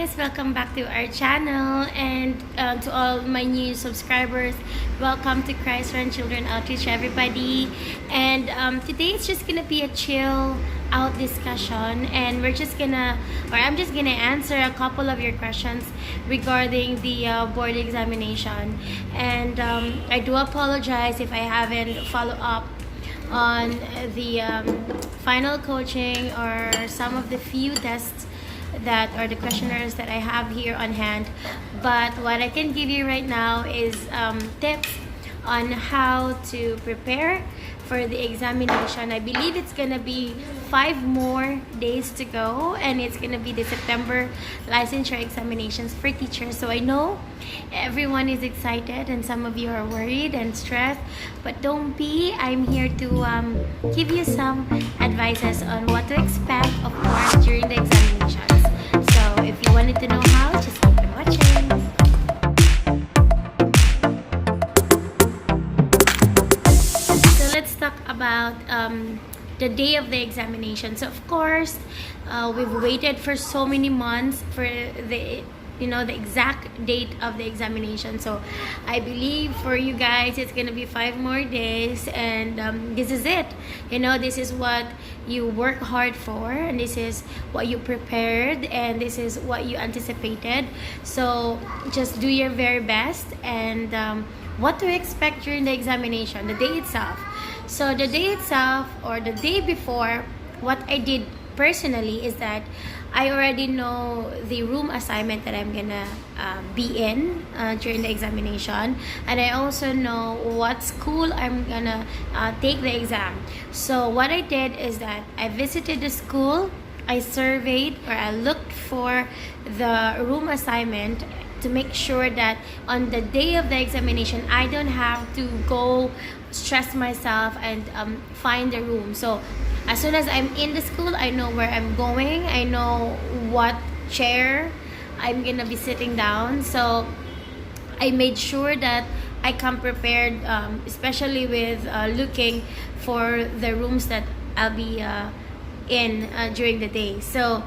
guys, welcome back to our channel, and to all my new subscribers, welcome to Christ Run Children Outreach, everybody. And today it's just gonna be a chill out discussion, and I'm just gonna answer a couple of your questions regarding the board examination. And I do apologize if I haven't followed up on the final coaching or some of the few tests that are the questionnaires that I have here on hand. But what I can give you right now is tips on how to prepare for the examination. I believe it's gonna be 5 more days to go, and it's gonna be the September licensure examinations for teachers. So I know everyone is excited and some of you are worried and stressed, but don't be. I'm here to give you some advices on what to expect, of course, during the examinations. So if you wanted to know how, just keep on watching. Let's talk about the day of the examination. So of course, we've waited for so many months for the exact date of the examination. So I believe for you guys it's gonna be 5 more days, and this is it. This is what you work hard for, and this is what you prepared, and this is what you anticipated. So just do your very best. And what to expect during the examination, the day itself. So the day itself, or the day before, what I did personally is that I already know the room assignment that I'm gonna be in during the examination, and I also know what school I'm gonna take the exam. So what I did is that I visited the school, I surveyed, or I looked for the room assignment to make sure that on the day of the examination I don't have to go stress myself and find the room. So as soon as I'm in the school, I know where I'm going, I know what chair I'm gonna be sitting down. So I made sure that I come prepared, especially with looking for the rooms that I'll be in during the day. So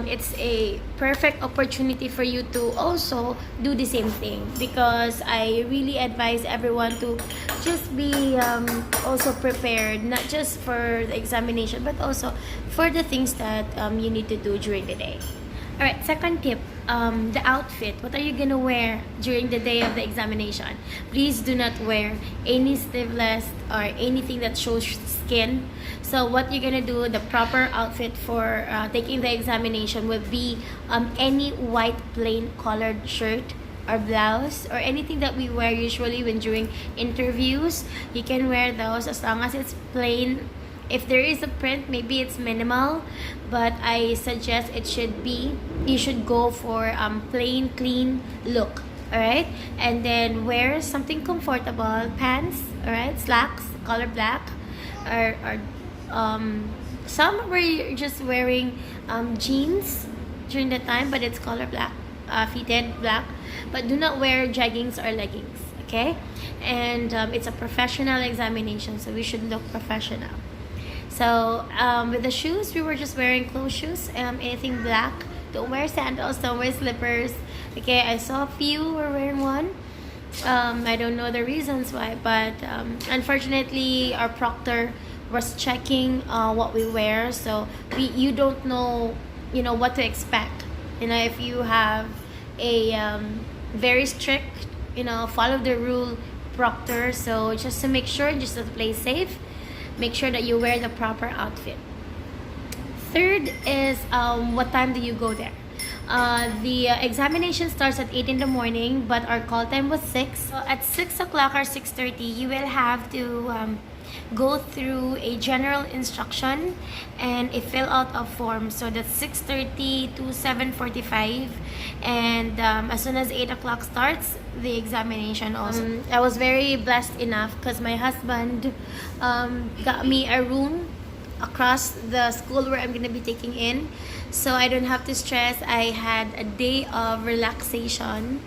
it's a perfect opportunity for you to also do the same thing, because I really advise everyone to just be also prepared, not just for the examination but also for the things that you need to do during the day. Alright, second tip, the outfit. What are you gonna wear during the day of the examination? Please do not wear any sleeveless or anything that shows skin. So what you're gonna do, the proper outfit for taking the examination would be any white plain colored shirt or blouse, or anything that we wear usually when during interviews. You can wear those as long as it's plain. If there is a print, maybe it's minimal, but I suggest you should go for plain, clean look. Alright, and then wear something comfortable, pants, alright, slacks, color black, or some were just wearing jeans during the time, but it's color black, fitted black. But do not wear jeggings or leggings, okay? And it's a professional examination, so we should look professional. So with the shoes, we were just wearing closed shoes, anything black. Don't wear sandals, don't wear slippers. Okay, I saw a few were wearing one. I don't know the reasons why, but unfortunately our proctor was checking what we wear, so you don't know what to expect. If you have a very strict follow the rule proctor, so just to make sure, just to play safe, make sure that you wear the proper outfit. Third is what time do you go there? The examination starts at 8 in the morning, but our call time was 6. So at 6 o'clock or 6:30, you will have to go through a general instruction and a fill out of form. So that's 6:30 to 7:45, and as soon as 8 o'clock starts, the examination also. I was very blessed enough because my husband got me a room across the school where I'm going to be taking in, so I don't have to stress. I had a day of relaxation.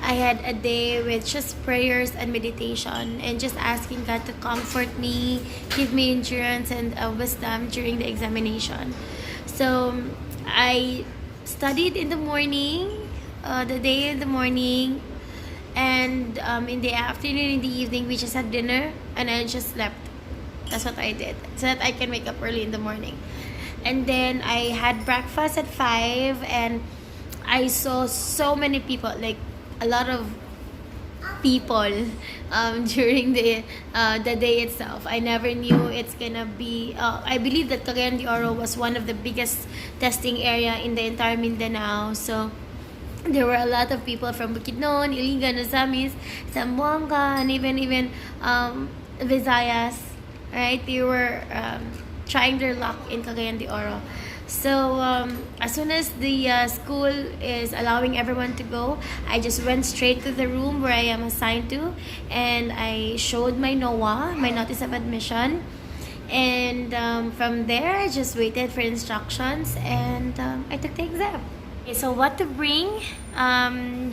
I had a day with just prayers and meditation, and just asking God to comfort me, give me endurance and wisdom during the examination. So I studied in the morning, the day in the morning, and in the afternoon, in the evening, we just had dinner, and I just slept. That's what I did, so that I can wake up early in the morning. And then I had breakfast at 5, and I saw so many people, like a lot of people during the day itself. I never knew it's gonna be. I believe that Cagayan de Oro was one of the biggest testing area in the entire Mindanao. So there were a lot of people from Bukidnon, Iligan, Ozamis, Zamboanga, and even Visayas. Right, they were trying their luck in Cagayan de Oro. So as soon as the school is allowing everyone to go, I just went straight to the room where I am assigned to, and I showed my NOA, my notice of admission, and from there I just waited for instructions, and I took the exam. Okay, so what to bring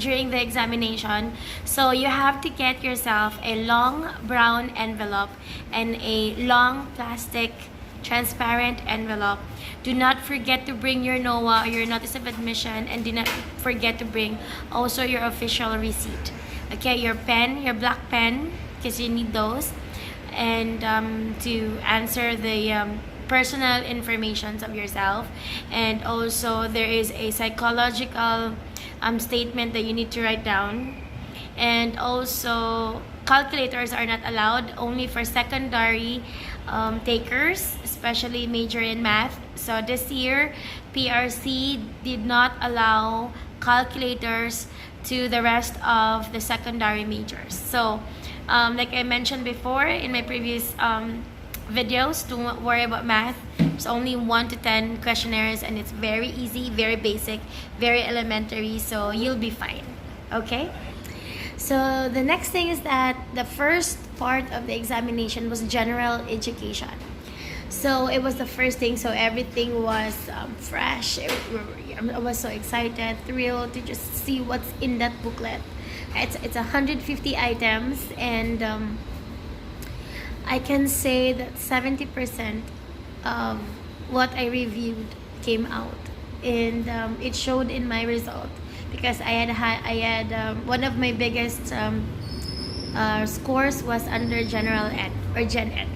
during the examination. So you have to get yourself a long brown envelope and a long plastic transparent envelope. Do not forget to bring your NOA or your notice of admission, and do not forget to bring also your official receipt. Okay, your pen, your black pen, because you need those, and to answer the personal information of yourself. And also there is a psychological statement that you need to write down. And also calculators are not allowed, only for secondary takers, especially major in math. So this year PRC did not allow calculators to the rest of the secondary majors. So like I mentioned before in my previous videos, don't worry about math. It's only 1 to 10 questionnaires, and it's very easy, very basic, very elementary, so you'll be fine. Okay, so the next thing is that the first part of the examination was general education. So it was the first thing, so everything was fresh. I was so excited, thrilled to just see what's in that booklet. It's 150 items, and I can say that 70% of what I reviewed came out, and it showed in my result, because I had one of my biggest scores was under general ed or gen ed.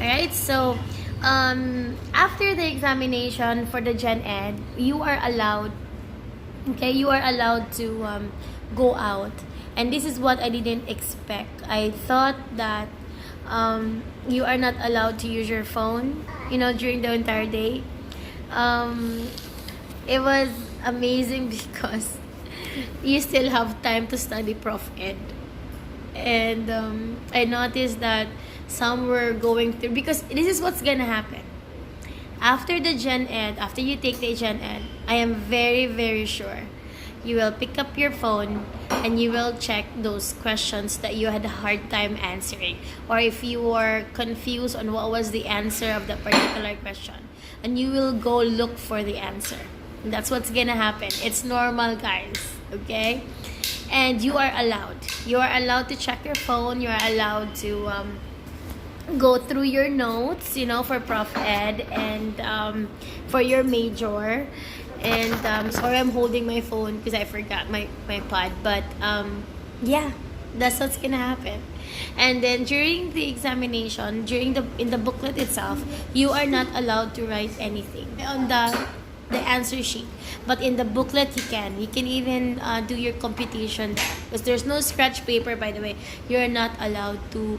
Alright, so after the examination for the gen ed, you are allowed, okay, you are allowed to go out. And this is what I didn't expect. I thought that you are not allowed to use your phone, during the entire day. It was amazing because you still have time to study Prof Ed. And I noticed that some were going through, because this is what's gonna happen after the gen ed. After you take the gen ed, I am very, very sure you will pick up your phone and you will check those questions that you had a hard time answering, or if you were confused on what was the answer of that particular question, and you will go look for the answer. And that's what's gonna happen. It's normal, guys. Okay, and you are allowed to check your phone. You are allowed to go through your notes, for Prof Ed and for your major. And sorry, I'm holding my phone because I forgot my pad. But yeah, that's what's gonna happen. And then during the examination, in the booklet itself, you are not allowed to write anything on the answer sheet, but in the booklet you can even do your computation there, because there's no scratch paper, by the way. You're not allowed to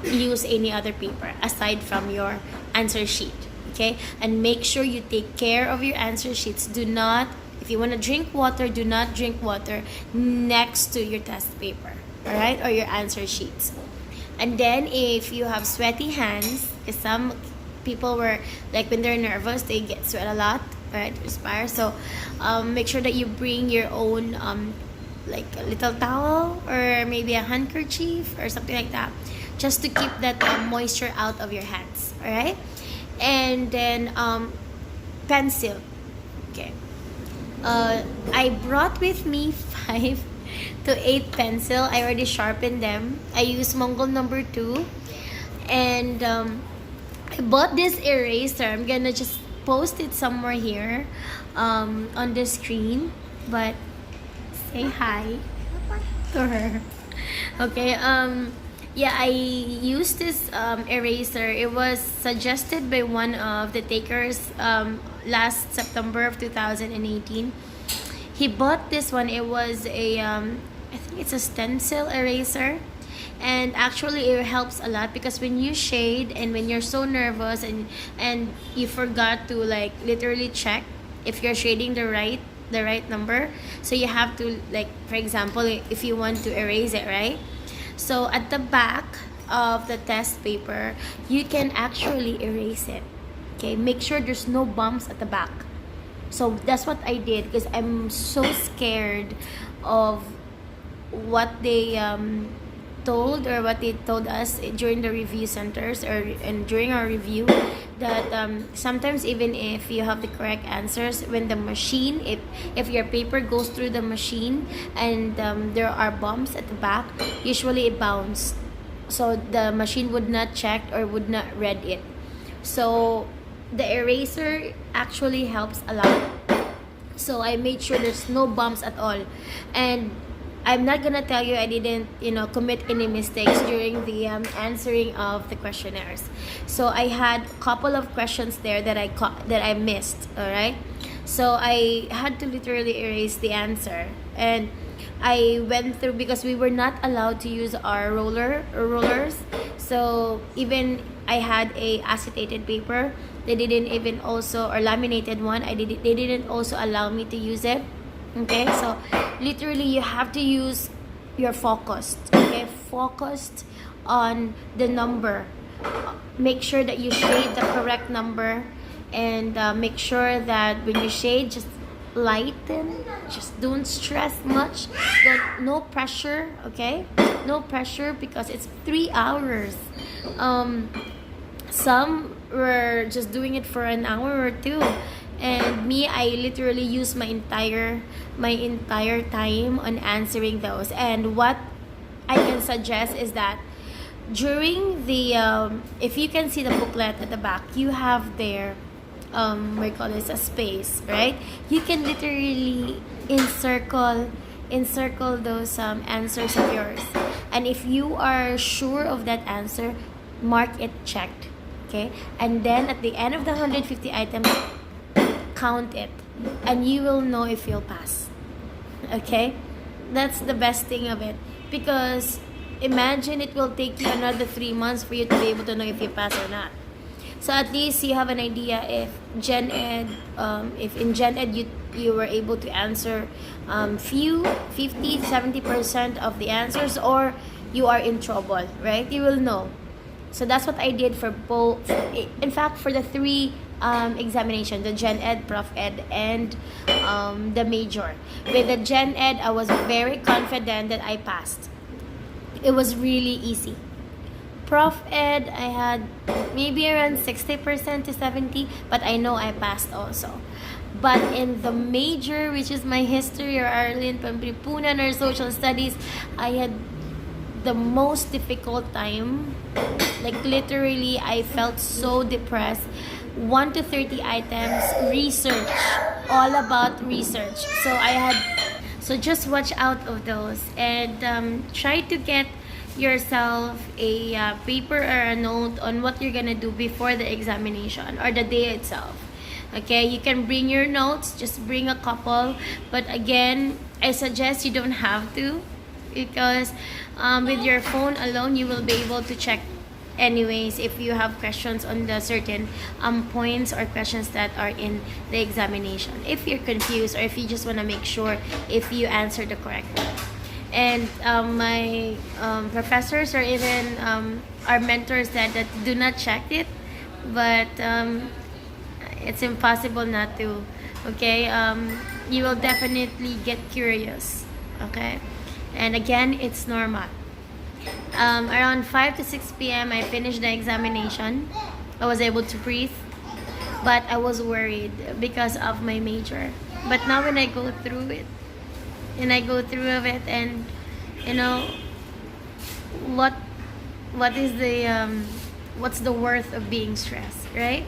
use any other paper aside from your answer sheet. Okay, and make sure you take care of your answer sheets. Do not, if you want to drink water, do not drink water next to your test paper, all right, or your answer sheets. And then if you have sweaty hands, because some people were like, when they're nervous, they get sweat a lot, right, perspire. So make sure that you bring your own like a little towel or maybe a handkerchief or something like that, just to keep that moisture out of your hands. All right. And then pencil. Okay, I brought with me 5 to 8 pencil. I already sharpened them. I use Mongol number 2. And I bought this eraser. I'm gonna just post it somewhere here. on the screen, but say hi to her. Okay, yeah, I used this eraser. It was suggested by one of the takers last September of 2018. He bought this one. It was a I think it's a stencil eraser, and actually it helps a lot because when you shade and when you're so nervous and you forgot to like literally check if you're shading the right number, so you have to, like, for example, if you want to erase it, right? So at the back of the test paper, you can actually erase it. Okay, make sure there's no bumps at the back. So that's what I did because I'm so scared of what they told or what they told us during the review centers and during our review, that sometimes even if you have the correct answers, when the machine, if your paper goes through the machine and there are bumps at the back, usually it bounced, so the machine would not check or would not read it. So the eraser actually helps a lot. So I made sure there's no bumps at all, and I'm not gonna tell you I didn't, commit any mistakes during the answering of the questionnaires. So I had a couple of questions there that I missed. All right, so I had to literally erase the answer, and I went through because we were not allowed to use our rollers. So even I had a acetated paper, they didn't even also, or laminated one. They didn't also allow me to use it. Okay, so literally you have to use your focused. Okay, focused on the number. Make sure that you shade the correct number, and make sure that when you shade, just lighten. Just don't stress much. No pressure. Okay, no pressure because it's 3 hours. Some were just doing it for an hour or two. And me, I literally use my entire time on answering those. And what I can suggest is that during the if you can see the booklet at the back, you have there we call this a space, right? You can literally encircle those answers of yours. And if you are sure of that answer, mark it checked. Okay, and then at the end of the 150 items, count it, and you will know if you'll pass. Okay, that's the best thing of it, because imagine it will take you another 3 months for you to be able to know if you pass or not. So at least you have an idea if in Gen Ed you were able to answer few 50-70% of the answers, or you are in trouble, right? You will know. So that's what I did for both. In fact, for the 3 examination, the Gen Ed, Prof Ed, and the major. With the Gen Ed, I was very confident that I passed. It was really easy. Prof Ed, I had maybe around 60% to 70%, but I know I passed also. But in the major, which is my history or Aralin Pampripunan or social studies, I had the most difficult time. Like literally, I felt so depressed. 1 to 30 items, research, all about research. So just watch out of those, and try to get yourself a paper or a note on what you're gonna do before the examination or the day itself. Okay, you can bring your notes, just bring a couple, but again, I suggest you don't have to, because with your phone alone, you will be able to check anyways if you have questions on the certain points or questions that are in the examination, if you're confused or if you just want to make sure if you answer the correct one. And my professors or even our mentors said that do not check it, but it's impossible not to. Okay, you will definitely get curious. Okay, and again, it's normal. Around 5 to 6 p.m. I finished the examination. I was able to breathe, but I was worried because of my major. But now when I go through it, and you know what is the what's the worth of being stressed, right?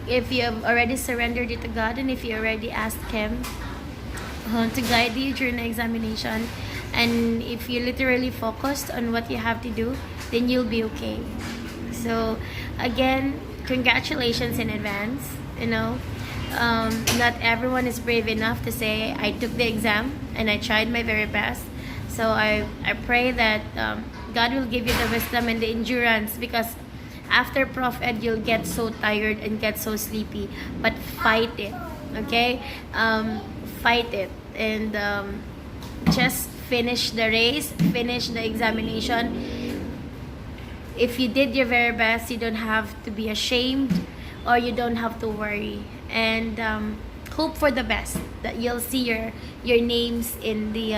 if you have already surrendered it to God, and if you already asked Him to guide you during the examination, and if you literally focused on what you have to do, then you'll be okay. So again, congratulations in advance. Not everyone is brave enough to say I took the exam and I tried my very best. So I pray that God will give you the wisdom and the endurance, because after Prof Ed you'll get so tired and get so sleepy, but fight it, okay? Fight it, and just finish the race, finish the examination. If you did your very best, you don't have to be ashamed, or you don't have to worry, and hope for the best, that you'll see your names in the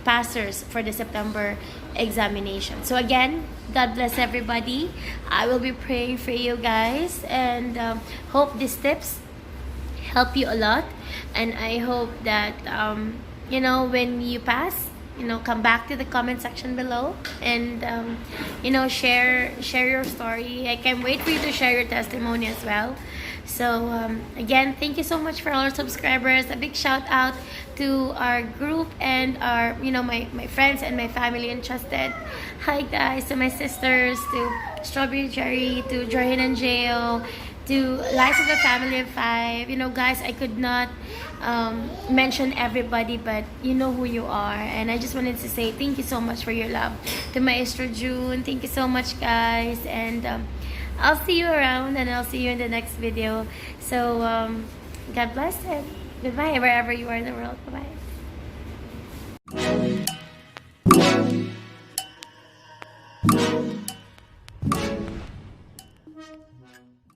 passers for the September examination. So again, God bless everybody. I will be praying for you guys, and hope these tips help you a lot. And I hope that when you pass, come back to the comment section below, and share your story. I can't wait for you to share your testimony as well. So again, thank you so much for all our subscribers. A big shout out to our group and our my friends and my family entrusted. Hi guys, to my sisters, to Strawberry Cherry, to Jordan and Jail, to Life of a Family of 5. Guys, I could not mention everybody, but you know who you are, and I just wanted to say thank you so much for your love. To Maestro June, thank you so much guys, and I'll see you around, and I'll see you in the next video. So God bless, and goodbye wherever you are in the world. Bye bye.